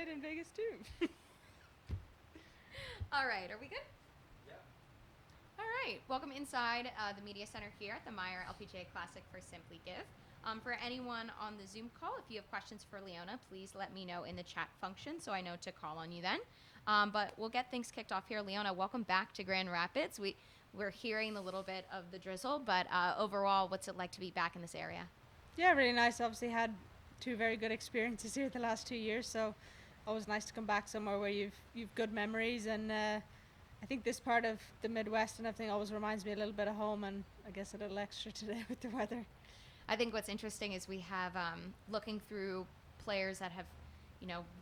played in Vegas too. All right, are we good? Yeah. All right, welcome inside the Media Center here at the Meijer LPGA Classic for Simply Give. For anyone on the Zoom call, if you have questions for Leona, please let me know in the chat function so I know to call on you then. But we'll get things kicked off here. Leona, welcome back to Grand Rapids. We're hearing a little bit of the drizzle, but overall, what's it like to be back in this area? Yeah, really nice. Obviously had two very good experiences here the last 2 years, so always nice to come back somewhere where you've good memories. And I think this part of the Midwest and everything always reminds me a little bit of home, and I guess a little extra today with the weather. I think what's interesting is we have looking through players that have,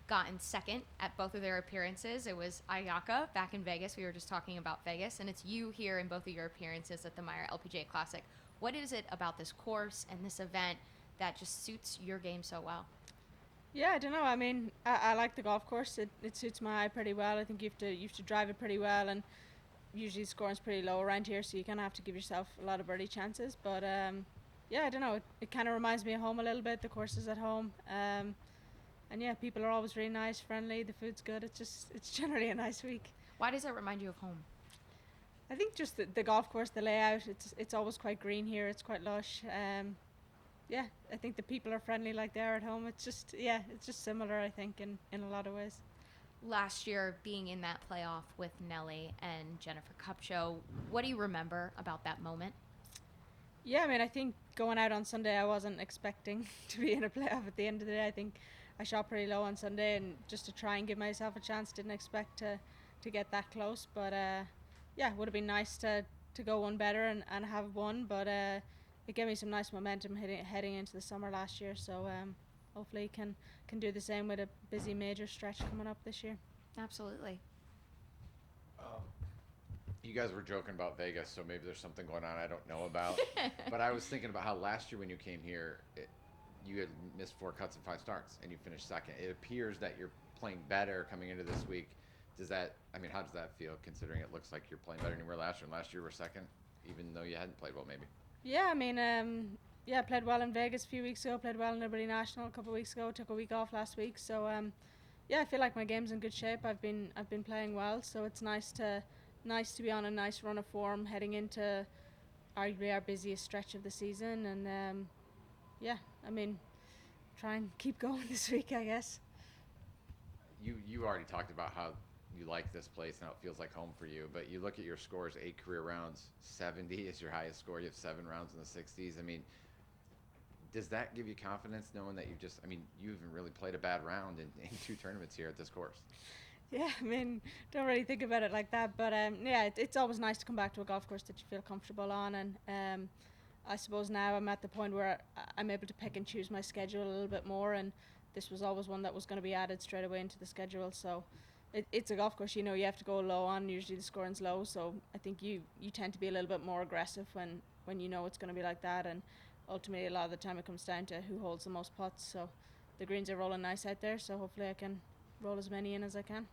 gotten second at both of their appearances. It was Ayaka back in Vegas. We were just talking about Vegas, and it's you here in both of your appearances at the Meijer LPGA Classic. What is it about this course and this event that just suits your game so well? Yeah, I don't know. I mean, I like the golf course. It suits my eye pretty well. I think you have to drive it pretty well, and usually the scoring's pretty low around here, so you kind of have to give yourself a lot of birdie chances. But yeah, I don't know. It kind of reminds me of home a little bit. The course is at home. And yeah, people are always really nice, friendly. The food's good. It's generally a nice week. Why does it remind you of home? I think just the golf course, the layout. It's always quite green here. It's quite lush. Yeah, I think the people are friendly like they are at home. It's just similar. I think in a lot of ways. Last year, being in that playoff with Nelly and Jennifer Kupcho, what do you remember about that moment? Yeah, I mean, I think going out on Sunday, I wasn't expecting to be in a playoff at the end of the day. I think I shot pretty low on Sunday, and just to try and give myself a chance, didn't expect to get that close. But yeah, it would have been nice to go one better and have won. But it gave me some nice momentum heading into the summer last year. So hopefully can do the same with a busy major stretch coming up this year. Absolutely. You guys were joking about Vegas, so maybe there's something going on I don't know about. But I was thinking about how last year when you came here, you had missed 4 cuts and 5 starts, and you finished second. It appears that you're playing better coming into this week. How does that feel, considering it looks like you're playing better than you were last year, and last year you were second, even though you hadn't played well, maybe? Yeah, I mean, yeah, played well in Vegas a few weeks ago, played well in Liberty National a couple of weeks ago, took a week off last week. So, yeah, I feel like my game's in good shape. I've been playing well, so it's nice to be on a nice run of form heading into arguably our busiest stretch of the season. And yeah, I mean, try and keep going this week, I guess. You already talked about how you like this place and how it feels like home for you, but you look at your scores: 8 career rounds, 70 is your highest score. You have 7 rounds in the 60s. I mean, does that give you confidence knowing that you haven't really played a bad round in 2 tournaments here at this course? Yeah, I mean, don't really think about it like that, but yeah, it's always nice to come back to a golf course that you feel comfortable on. And I suppose now I'm at the point where I'm able to pick and choose my schedule a little bit more, and this was always one that was going to be added straight away into the schedule. So it's a golf course, you have to go low on. Usually the scoring's low, so I think you tend to be a little bit more aggressive when you know it's going to be like that. And ultimately, a lot of the time it comes down to who holds the most putts. So the greens are rolling nice out there, so hopefully I can roll as many in as I can.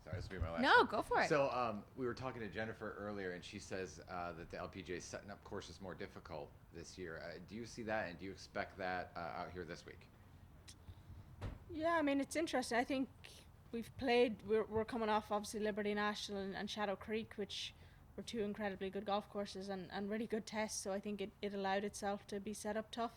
Sorry, this will be my last No, one. go for it. So we were talking to Jennifer earlier, and she says that the LPGA is setting up courses more difficult this year. Do you see that, and do you expect that out here this week? Yeah, I mean, it's interesting. I think we're coming off, obviously, Liberty National and Shadow Creek, which were 2 incredibly good golf courses and really good tests. So I think it allowed itself to be set up tough.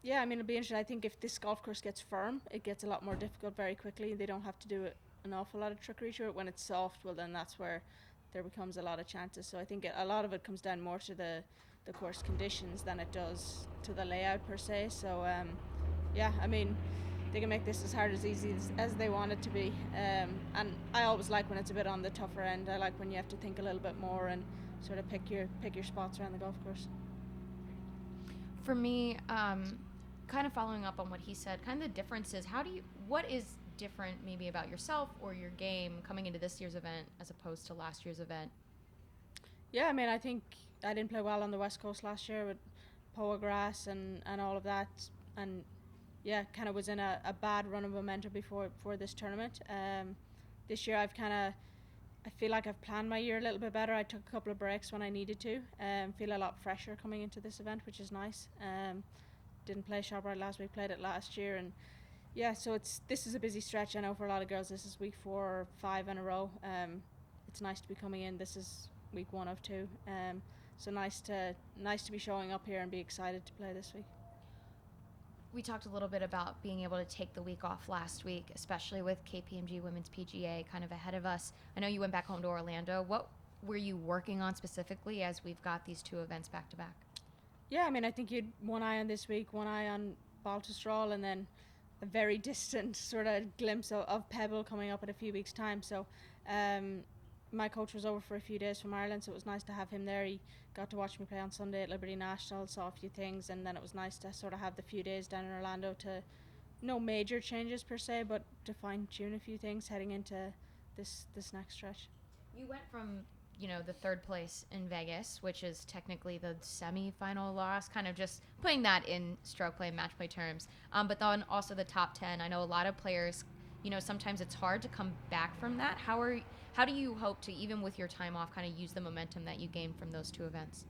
Yeah, I mean, it'll be interesting. I think if this golf course gets firm, it gets a lot more difficult very quickly. They don't have to do an awful lot of trickery to it. When it's soft, well, then that's where there becomes a lot of chances. So I think a lot of it comes down more to the course conditions than it does to the layout per se. So yeah, I mean, they can make this as hard as easy as they want it to be. And I always like when it's a bit on the tougher end. I like when you have to think a little bit more and sort of pick your spots around the golf course. For me, kind of following up on what he said, kind of the difference is what is different maybe about yourself or your game coming into this year's event as opposed to last year's event? Yeah, I mean, I think I didn't play well on the West Coast last year with Poa grass and all of that. And yeah, kind of was in a bad run of momentum before this tournament. This year I feel like I've planned my year a little bit better. I took a couple of breaks when I needed to. Feel a lot fresher coming into this event, which is nice. Didn't play ShopRite last week, played it last year, and Yeah, so this is a busy stretch. I know for a lot of girls, this is week 4 or 5 in a row. It's nice to be coming in. This is week 1 of 2. So nice to be showing up here and be excited to play this week. We talked a little bit about being able to take the week off last week, especially with KPMG Women's PGA kind of ahead of us. I know you went back home to Orlando. What were you working on specifically as we've got these 2 events back to back? Yeah, I mean, I think you'd one eye on this week, one eye on Baltusrol, and then a very distant sort of glimpse of Pebble coming up in a few weeks' time. So my coach was over for a few days from Ireland, so it was nice to have him there. He got to watch me play on Sunday at Liberty National, saw a few things, and then it was nice to sort of have the few days down in Orlando to, no major changes per se, but to fine-tune a few things heading into this next stretch. You went from, the 3rd place in Vegas, which is technically the semi-final loss, kind of just putting that in stroke play, match play terms. But then also the top 10. I know a lot of players, sometimes it's hard to come back from that. How do you hope to, even with your time off, kind of use the momentum that you gained from those 2 events?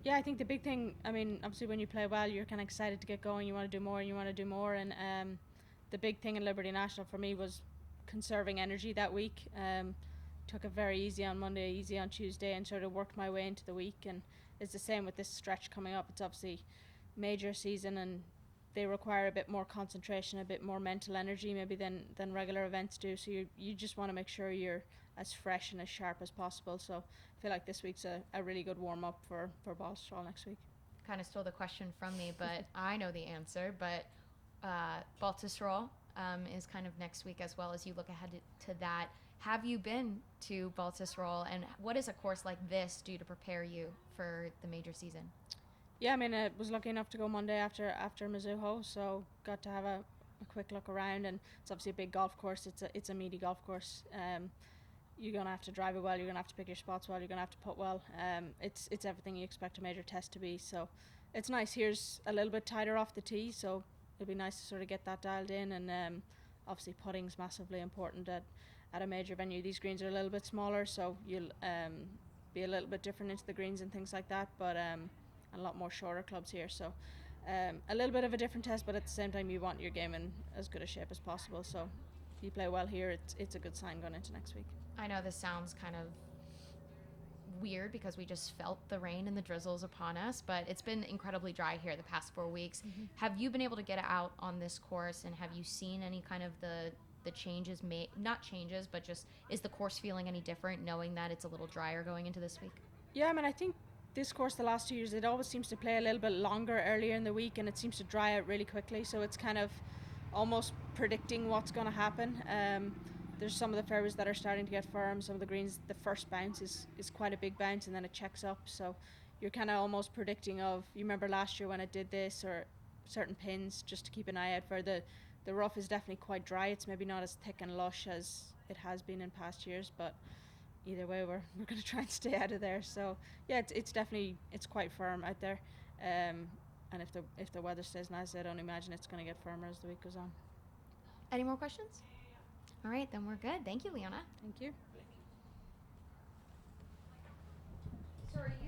Yeah, I think the big thing, I mean, obviously when you play well, you're kind of excited to get going. You want to do more and you want to do more. And the big thing in Liberty National for me was conserving energy that week. Took it very easy on Monday, easy on Tuesday, and sort of worked my way into the week. And it's the same with this stretch coming up. It's obviously major season and they require a bit more concentration, a bit more mental energy maybe than regular events do. So you just want to make sure you're as fresh and as sharp as possible. So I feel like this week's a really good warm-up for Baltusrol next week. Kind of stole the question from me, but I know the answer. But Baltusrol is kind of next week as well as you look ahead to that. Have you been to Baltusrol, and what does a course like this do to prepare you for the major season? Yeah, I mean, I was lucky enough to go Monday after Mizuho, so got to have a quick look around, and it's obviously a big golf course. It's a meaty golf course. You're gonna have to drive it well. You're gonna have to pick your spots well. You're gonna have to putt well. It's everything you expect a major test to be. So it's nice. Here's a little bit tighter off the tee, so it'll be nice to sort of get that dialed in. And obviously putting's massively important at a major venue. These greens are a little bit smaller, so you'll be a little bit different into the greens and things like that. But a lot more shorter clubs here, so a little bit of a different test, but at the same time you want your game in as good a shape as possible. So if you play well here, it's a good sign going into next week. I know this sounds kind of weird because we just felt the rain and the drizzles upon us, but it's been incredibly dry here the past 4 weeks. Mm-hmm. Have you been able to get out on this course, and have you seen any kind of the changes made, not changes, but just is the course feeling any different knowing that it's a little drier going into this week? Yeah, I mean, I think this course the last 2 years, it always seems to play a little bit longer earlier in the week, and it seems to dry out really quickly, so it's kind of almost predicting what's going to happen. There's some of the fairways that are starting to get firm. Some of the greens, the first bounce is quite a big bounce, and then it checks up, so you're kind of almost predicting of, you remember last year when it did this, or certain pins, just to keep an eye out for. The rough is definitely quite dry. It's maybe not as thick and lush as it has been in past years, but either way we're going to try and stay out of there. So yeah, it's definitely, it's quite firm out there, and if the weather stays nice, I don't imagine it's going to get firmer as the week goes on. Any more questions? All right, then we're good. Thank you, Leona. Thank you. So are you